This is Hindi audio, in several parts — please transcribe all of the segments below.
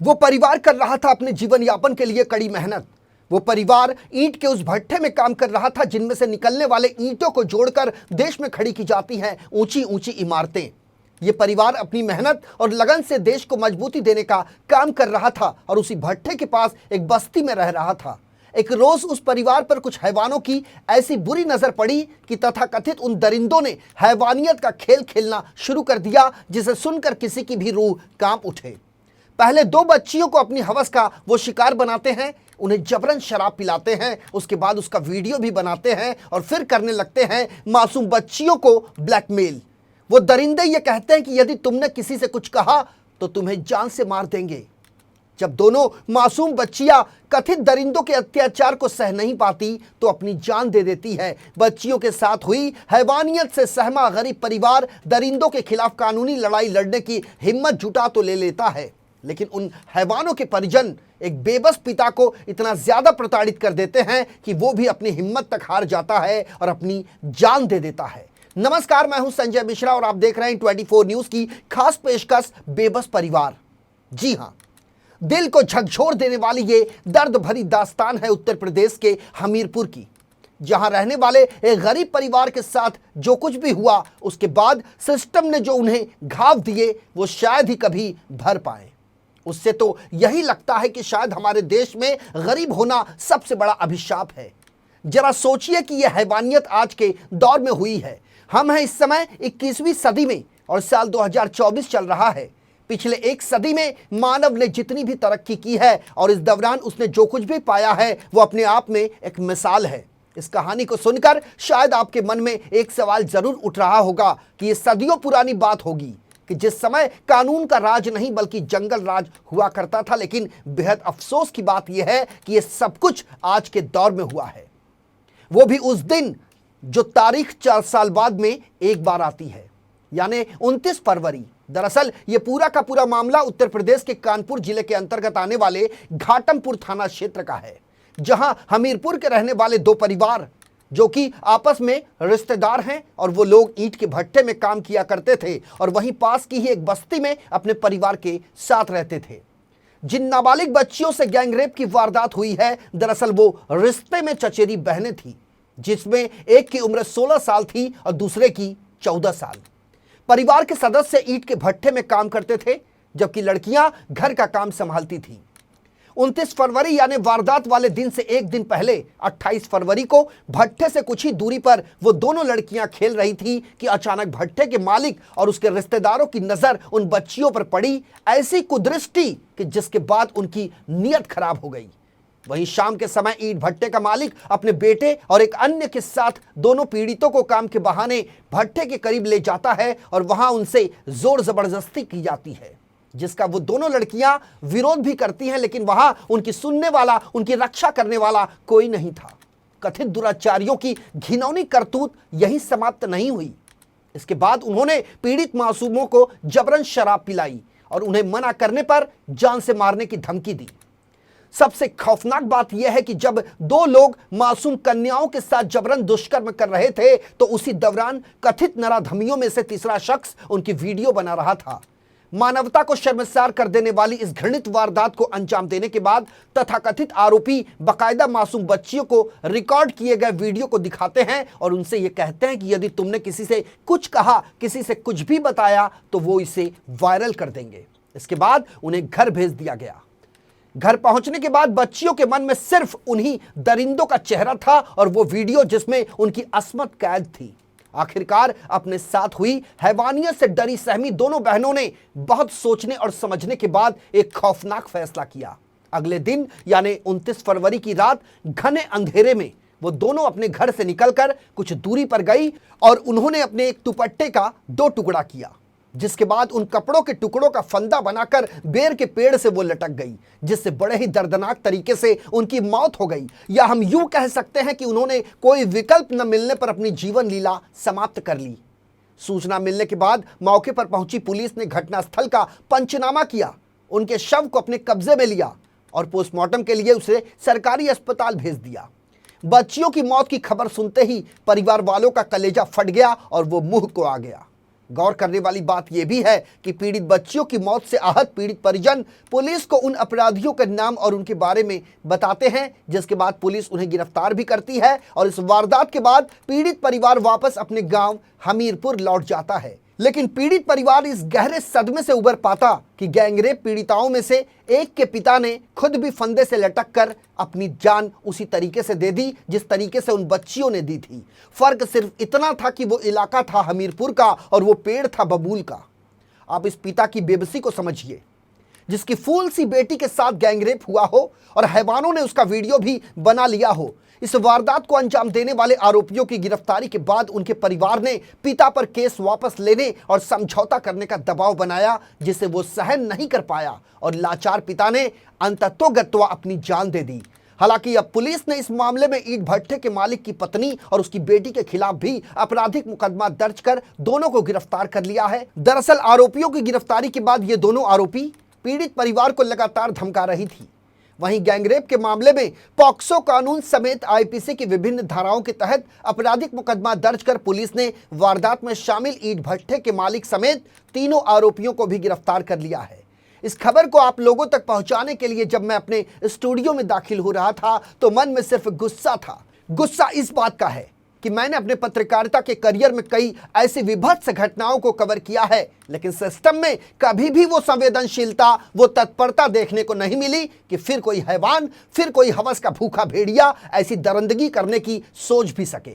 वो परिवार कर रहा था अपने जीवन यापन के लिए कड़ी मेहनत। वो परिवार ईंट के उस भट्ठे में काम कर रहा था जिनमें से निकलने वाले ईंटों को जोड़कर देश में खड़ी की जाती हैं ऊंची ऊंची इमारतें। ये परिवार अपनी मेहनत और लगन से देश को मजबूती देने का काम कर रहा था और उसी भट्ठे के पास एक बस्ती में रह रहा था। एक रोज उस परिवार पर कुछ हैवानों की ऐसी बुरी नजर पड़ी कि तथाकथित उन दरिंदों ने हैवानियत का खेल खेलना शुरू कर दिया, जिसे सुनकर किसी की भी रूह कांप उठे। पहले 2 बच्चियों को अपनी हवस का वो शिकार बनाते हैं, उन्हें जबरन शराब पिलाते हैं, उसके बाद उसका वीडियो भी बनाते हैं और फिर करने लगते हैं मासूम बच्चियों को ब्लैकमेल। वो दरिंदे ये कहते हैं कि यदि तुमने किसी से कुछ कहा तो तुम्हें जान से मार देंगे। जब दोनों मासूम बच्चियां कथित दरिंदों के अत्याचार को सह नहीं पाती तो अपनी जान दे देती है। बच्चियों के साथ हुई हैवानियत से सहमा गरीब परिवार दरिंदों के खिलाफ कानूनी लड़ाई लड़ने की हिम्मत जुटा तो ले लेता है, लेकिन उन हैवानों के परिजन एक बेबस पिता को इतना ज्यादा प्रताड़ित कर देते हैं कि वो भी अपनी हिम्मत तक हार जाता है और अपनी जान दे देता है। नमस्कार, मैं हूं संजय मिश्रा और आप देख रहे हैं 24 न्यूज की खास पेशकश बेबस परिवार। जी हां, दिल को झकझोर देने वाली ये दर्द भरी दास्तान है उत्तर प्रदेश के हमीरपुर की, जहां रहने वाले एक गरीब परिवार के साथ जो कुछ भी हुआ उसके बाद सिस्टम ने जो उन्हें घाव दिए वो शायद ही कभी भर पाए। उससे तो यही लगता है कि शायद हमारे देश में गरीब होना सबसे बड़ा अभिशाप है। जरा सोचिए कि यह हैवानियत आज के दौर में हुई है। हम हैं इस समय 21वीं सदी में और साल 2024 चल रहा है। पिछले 1 सदी में मानव ने जितनी भी तरक्की की है और इस दौरान उसने जो कुछ भी पाया है वो अपने आप में एक मिसाल है। इस कहानी को सुनकर शायद आपके मन में एक सवाल जरूर उठ रहा होगा कि ये सदियों पुरानी बात होगी कि जिस समय कानून का राज नहीं बल्कि जंगल राज हुआ करता था, लेकिन बेहद अफसोस की बात यह है कि यह सब कुछ आज के दौर में हुआ है। वो भी उस दिन जो तारीख 4 साल बाद में एक बार आती है, यानी 29 फरवरी। दरअसल ये पूरा का पूरा मामला उत्तर प्रदेश के कानपुर जिले के अंतर्गत आने वाले घाटमपुर थाना क्षेत्र का है, जहां हमीरपुर के रहने वाले 2 परिवार जो कि आपस में रिश्तेदार हैं और वो लोग ईंट के भट्टे में काम किया करते थे और वहीं पास की ही एक बस्ती में अपने परिवार के साथ रहते थे। जिन नाबालिग बच्चियों से गैंगरेप की वारदात हुई है, दरअसल वो रिश्ते में चचेरी बहनें थी, जिसमें एक की उम्र 16 साल थी और दूसरे की 14 साल। परिवार के सदस्य ईंट के भट्टे में काम करते थे जबकि लड़कियां घर का काम संभालती थीं। 29 फरवरी यानी वारदात वाले दिन से एक दिन पहले 28 फरवरी को भट्टे से कुछ ही दूरी पर वो दोनों लड़कियां खेल रही थी कि अचानक भट्टे के मालिक और उसके रिश्तेदारों की नजर उन बच्चियों पर पड़ी, ऐसी कुदृष्टि कि जिसके बाद उनकी नीयत खराब हो गई। वहीं शाम के समय ईंट भट्टे का मालिक अपने बेटे और एक अन्य के साथ दोनों पीड़ितों को काम के बहाने भट्टे के करीब ले जाता है और वहां उनसे जोर जबरदस्ती की जाती है, जिसका वो दोनों लड़कियां विरोध भी करती हैं, लेकिन वहां उनकी सुनने वाला, उनकी रक्षा करने वाला कोई नहीं था। कथित दुराचारियों की घिनौनी करतूत यहीं समाप्त नहीं हुई। इसके बाद उन्होंने पीड़ित मासूमों को जबरन शराब पिलाई और उन्हें मना करने पर जान से मारने की धमकी दी। सबसे खौफनाक बात यह है कि जब 2 लोग मासूम कन्याओं के साथ जबरन दुष्कर्म कर रहे थे तो उसी दौरान कथित नराधमियों में से तीसरा शख्स उनकी वीडियो बना रहा था। मानवता को शर्मसार कर देने वाली इस घृणित वारदात को अंजाम देने के बाद तथाकथित आरोपी बकायदा मासूम बच्चियों को रिकॉर्ड किए गए वीडियो को दिखाते हैं और उनसे ये कहते हैं कि यदि तुमने किसी से कुछ कहा, किसी से कुछ भी बताया तो वो इसे वायरल कर देंगे। इसके बाद उन्हें घर भेज दिया गया। घर पहुंचने के बाद बच्चियों के मन में सिर्फ उन्हीं दरिंदों का चेहरा था और वो वीडियो जिसमें उनकी अस्मत कैद थी। आखिरकार अपने साथ हुई हैवानियत से डरी सहमी दोनों बहनों ने बहुत सोचने और समझने के बाद एक खौफनाक फैसला किया। अगले दिन यानी 29 फरवरी की रात घने अंधेरे में वो दोनों अपने घर से निकलकर कुछ दूरी पर गई और उन्होंने अपने एक दुपट्टे का 2 टुकड़ा किया, जिसके बाद उन कपड़ों के टुकड़ों का फंदा बनाकर बेर के पेड़ से वो लटक गई, जिससे बड़े ही दर्दनाक तरीके से उनकी मौत हो गई। या हम यूं कह सकते हैं कि उन्होंने कोई विकल्प न मिलने पर अपनी जीवन लीला समाप्त कर ली। सूचना मिलने के बाद मौके पर पहुंची पुलिस ने घटनास्थल का पंचनामा किया, उनके शव को अपने कब्जे में लिया और पोस्टमार्टम के लिए उसे सरकारी अस्पताल भेज दिया। बच्चियों की मौत की खबर सुनते ही परिवार वालों का कलेजा फट गया और वो मुंह को आ गया। गौर करने वाली बात यह भी है कि पीड़ित बच्चियों की मौत से आहत पीड़ित परिजन पुलिस को उन अपराधियों के नाम और उनके बारे में बताते हैं, जिसके बाद पुलिस उन्हें गिरफ्तार भी करती है और इस वारदात के बाद पीड़ित परिवार वापस अपने गांव हमीरपुर लौट जाता है। लेकिन पीड़ित परिवार इस गहरे सदमे से उबर पाता कि गैंगरेप पीड़िताओं में से एक के पिता ने खुद भी फंदे से लटक कर अपनी जान उसी तरीके से दे दी जिस तरीके से उन बच्चियों ने दी थी। फर्क सिर्फ इतना था कि वो इलाका था हमीरपुर का और वो पेड़ था बबूल का। आप इस पिता की बेबसी को समझिए, जिसकी फूल सी बेटी के साथ गैंगरेप हुआ हो और हैवानों ने उसका वीडियो भी बना लिया हो। इस वारदात को अंजाम देने वाले आरोपियों की गिरफ्तारी के बाद उनके परिवार ने पिता पर केस वापस लेने और समझौता करने का दबाव बनाया, जिसे वो सहन नहीं कर पाया और लाचार पिता ने अंततोगत्वा अपनी जान दे दी। हालांकि अब पुलिस ने इस मामले में ईंट भट्ठे के मालिक की पत्नी और उसकी बेटी के खिलाफ भी आपराधिक मुकदमा दर्ज कर दोनों को गिरफ्तार कर लिया है। दरअसल आरोपियों की गिरफ्तारी के बाद ये दोनों आरोपी पीड़ित परिवार को लगातार धमका रही थी। वहीं गैंगरेप के मामले में पॉक्सो कानून समेत आईपीसी की विभिन्न धाराओं के तहत आपराधिक मुकदमा दर्ज कर पुलिस ने वारदात में शामिल ईंट भट्ठे के मालिक समेत तीनों आरोपियों को भी गिरफ्तार कर लिया है। इस खबर को आप लोगों तक पहुंचाने के लिए जब मैं अपने स्टूडियो में दाखिल हो रहा था तो मन में सिर्फ गुस्सा था। गुस्सा इस बात का है कि मैंने अपने पत्रकारिता के करियर में कई ऐसी विभत्स घटनाओं को कवर किया है, लेकिन सिस्टम में कभी भी वो संवेदनशीलता, वो तत्परता देखने को नहीं मिली कि फिर कोई हैवान, फिर कोई हवस का भूखा भेड़िया ऐसी दरिंदगी करने की सोच भी सके।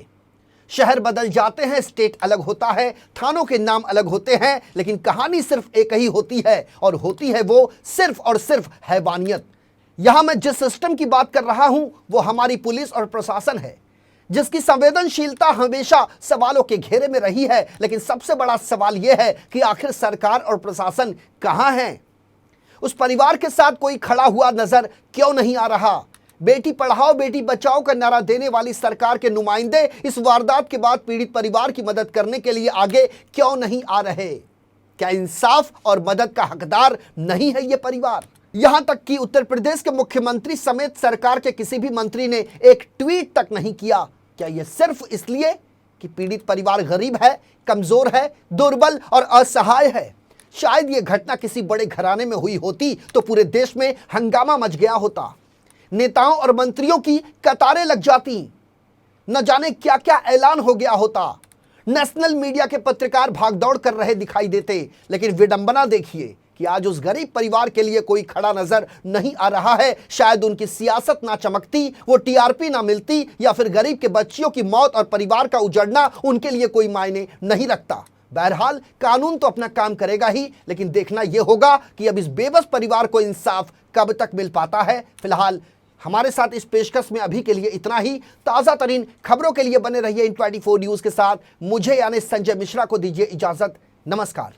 शहर बदल जाते हैं, स्टेट अलग होता है, थानों के नाम अलग होते हैं, लेकिन कहानी सिर्फ एक ही होती है और होती है वो सिर्फ और सिर्फ हैवानियत। यहां मैं जिस सिस्टम की बात कर रहा हूं वो हमारी पुलिस और प्रशासन है, जिसकी संवेदनशीलता हमेशा सवालों के घेरे में रही है। लेकिन सबसे बड़ा सवाल यह है कि आखिर सरकार और प्रशासन कहां है? उस परिवार के साथ कोई खड़ा हुआ नजर क्यों नहीं आ रहा? बेटी पढ़ाओ बेटी बचाओ का नारा देने वाली सरकार के नुमाइंदे इस वारदात के बाद पीड़ित परिवार की मदद करने के लिए आगे क्यों नहीं आ रहे? क्या इंसाफ और मदद का हकदार नहीं है ये परिवार? यहां तक कि उत्तर प्रदेश के मुख्यमंत्री समेत सरकार के किसी भी मंत्री ने एक ट्वीट तक नहीं किया। क्या यह सिर्फ इसलिए कि पीड़ित परिवार गरीब है, कमजोर है, दुर्बल और असहाय है? शायद यह घटना किसी बड़े घराने में हुई होती तो पूरे देश में हंगामा मच गया होता, नेताओं और मंत्रियों की कतारें लग जाती, न जाने क्या क्या ऐलान हो गया होता, नेशनल मीडिया के पत्रकार भागदौड़ कर रहे दिखाई देते। लेकिन विडंबना देखिए कि आज उस गरीब परिवार के लिए कोई खड़ा नजर नहीं आ रहा है। शायद उनकी सियासत ना चमकती, वो टीआरपी ना मिलती, या फिर गरीब के बच्चियों की मौत और परिवार का उजड़ना उनके लिए कोई मायने नहीं रखता। बहरहाल कानून तो अपना काम करेगा ही, लेकिन देखना यह होगा कि अब इस बेबस परिवार को इंसाफ कब तक मिल पाता है। फिलहाल हमारे साथ इस पेशकश में अभी के लिए इतना ही। ताज़ा तरीन खबरों के लिए बने रहिए इन 24 न्यूज़ के साथ। मुझे यानी संजय मिश्रा को दीजिए इजाजत। नमस्कार।